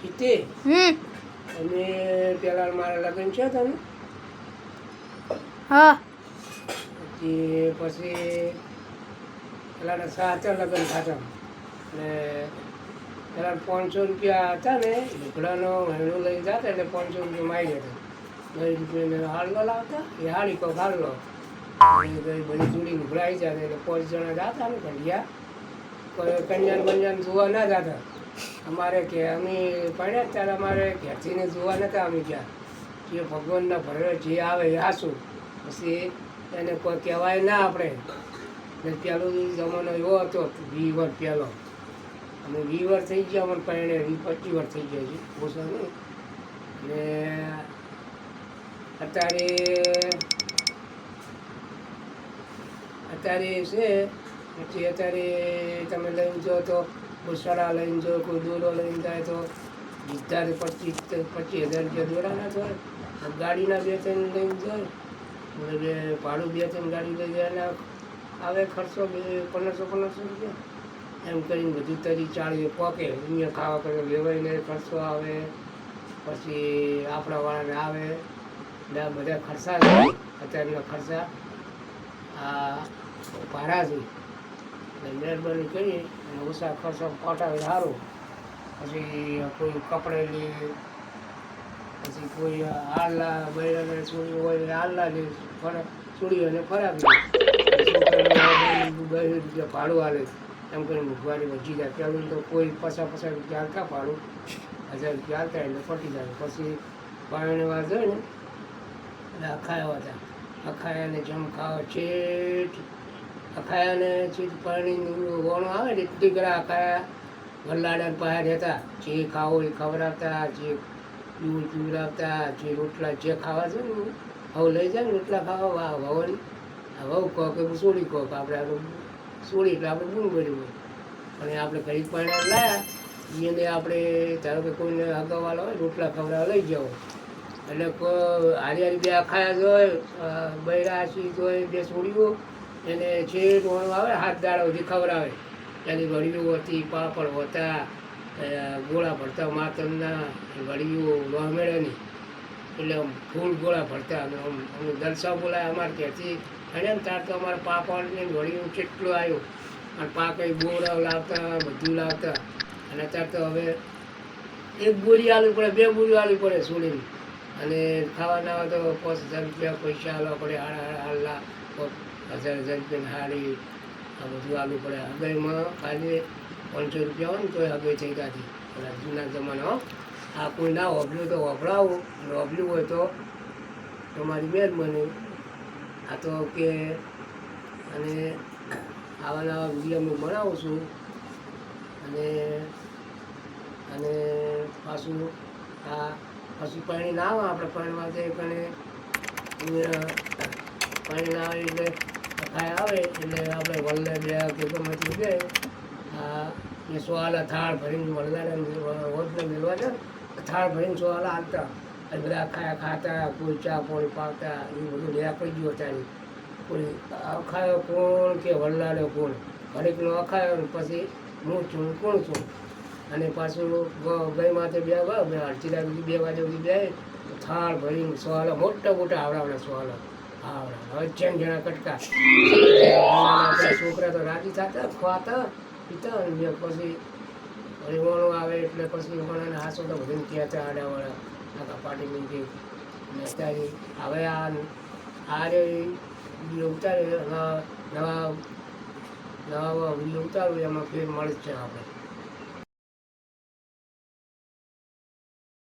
જીતે અમે પેલા મારા લગ્ન છે તમે હા પછી પેલા સાચા લગ્ન થતા ને પેલા 500 રૂપિયા હતા ને લુગડાનો મહિનો લઈ જતા એટલે 500 રૂપિયા મારી દેતા 10 રૂપિયાને હાડલો લાવતા એ હાડી કોક હાડલો બધી જોડી લુગડા આવી જતા એટલે 5 જણા જતા ને ઘડિયા કન્યાન બંજાન જોવા ના જતા અમારે કે અમે પડ્યા ત્યારે અમારે ઘેરથીને જોવા નતા અમે ગયા જે ભગવાનના ભરે જે આવે એ આસું પછી એને કોઈ કહેવાય ના આપણે ને પેલો જમાનો એવો હતો 20 વર્ષ પહેલો અમે 20 વર્ષ થઈ ગયા અમને પરણે 25 વર્ષ થઈ ગયા છે ઓછા નહીં ને અત્યારે છે પછી અત્યારે તમે લઈને જાઓ તો કોઈ સડા લઈને જાઓ કોઈ દોરો લઈને જાય તો બીજા 25,000 રૂપિયા દોરાના જ હોય ગાડીના 2-3 લઈને જાય બે ભાડું 2-3 ગાડી લઈ જાય આવે ખર્ચો 1500 રૂપિયા એમ કરીને બધું તરી ચાળીએ પોકે અહીંયા ખાવા કરે લેવાઈને ખર્ચો આવે પછી આપણાવાળાને આવે એટલે બધા ખર્ચા છે અત્યારના ખર્ચા આ ભાડા છે એટલે મહેરબાની કરી અને ઓછા ખર્ચો પટાવે સારું પછી કોઈ કપડેલી પછી કોઈ આલ્લા બૈરાને છોડી હોય આલ્લાની છોડીઓને ફરાવી 2 રૂપિયા ભાડું હાલે એમ કરીને મોંઘવારી વધી જાય પેલું તો કોઈ 50 રૂપિયા હાલતા ભાડું 1000 રૂપિયા હાલતા એટલે પટી જાય પછી પાણીવા જાય ને એટલે અખાયા હતા અખાયાને જમ ખાવા છેઠ અખાયાને છેઠ પાણીનું વણો આવે ને દીકરા અખાયા વલ્લાડાને પાસે રહેતા જે ખાવો એ ખવડાવતા જે પીવું પીવડાવતા જે રોટલા જે ખાવા છે ને હવે લઈ જાય ને રોટલા ખાવા વવન વહુ કહો કે સોડી કહો કે આપણે સોડી એટલે આપણે ગુણ કર્યું હોય અને આપણે ઘડી પાણી લાયા એને આપણે ધારો કે કોઈને હગાવાલા હોય રોટલા ખવડાવવા લઈ જાઓ એટલે હારી 2 અખાયા જોય બૈરાશી જોઈ 2 સોડીઓ એને છેઠ વણો આવે હાથ દાડા સુધી ખવડાવે એની વડીઓ હતી પાપડ હતા ગોળા ભરતા માતરના વડીઓ લોહમેળાની એટલે ફૂલ ગોળા ભરતા અમને દલસા બોલાય અમારે ત્યાંથી અને એમ તાર તો અમારે પાપડની વડીઓ કેટલું આવ્યું અને પાકે ગોળા લાવતા બધું લાવતા અને અત્યારે તો હવે 1 બોરી આલવી પડે 2 બોરી આલવી પડે છોડીને અને ખાવાના હોય તો 5,000 રૂપિયા પૈસા આલવા પડે હાલા 1000 રૂપિયાની હાડી આ બધું આલવું પડે હગાઈમાં ખાલી 500 રૂપિયા હોય ને તો હગાઈ થઈ જતી પેલા જૂના જમાના આ કોઈ ના હોભલ્યું તો હોભળાવું અને હોભલ્યું હોય તો તમારી મહેરબાની આ તો કે અને આવા નવા વિડીયો હું બનાવું છું અને પાછું આ પછી પાણી ના આવે આપણે પાણીમાં જઈએ પાણી ના આવે એટલે ખાય આવે એટલે આપણે વલ્લે બે કે ગમે તે જાય એ સોવાલા થાળ ભરીને વલ્લાને હોદને મેળવા છે થાળ ભરીને સોવાલા હાલતા બધા ખાતા કોઈ ચા પાણી પાવતા એ બધું લેવા પડી ગયું ત્યારે કોઈ અખાયો કોણ કે વલ્લાડે કોણ હરેકનો અખાયો ને પછી હું છું કોણ છું અને પાછું ગઈ માથે બે અડધી રાત સુધી 2 વાગ્યા સુધી બે થાળ ભરીને સોવાલા મોટા આવડાવડા સોવાલા આવડા હવે જણા કટકા આપણા છોકરા તો રાજી થતા ખવાતા પીતા અને પછી વણો આવે એટલે પછી વણાને હાસો તો બધાને કહેતા આડાવાળા આખા પાટી મૂકી અને અત્યારે હવે આ રે વિડીયો ઉતારે નવા વિડીયો ઉતારવું એમાં ફેર મળે જ છે આપણે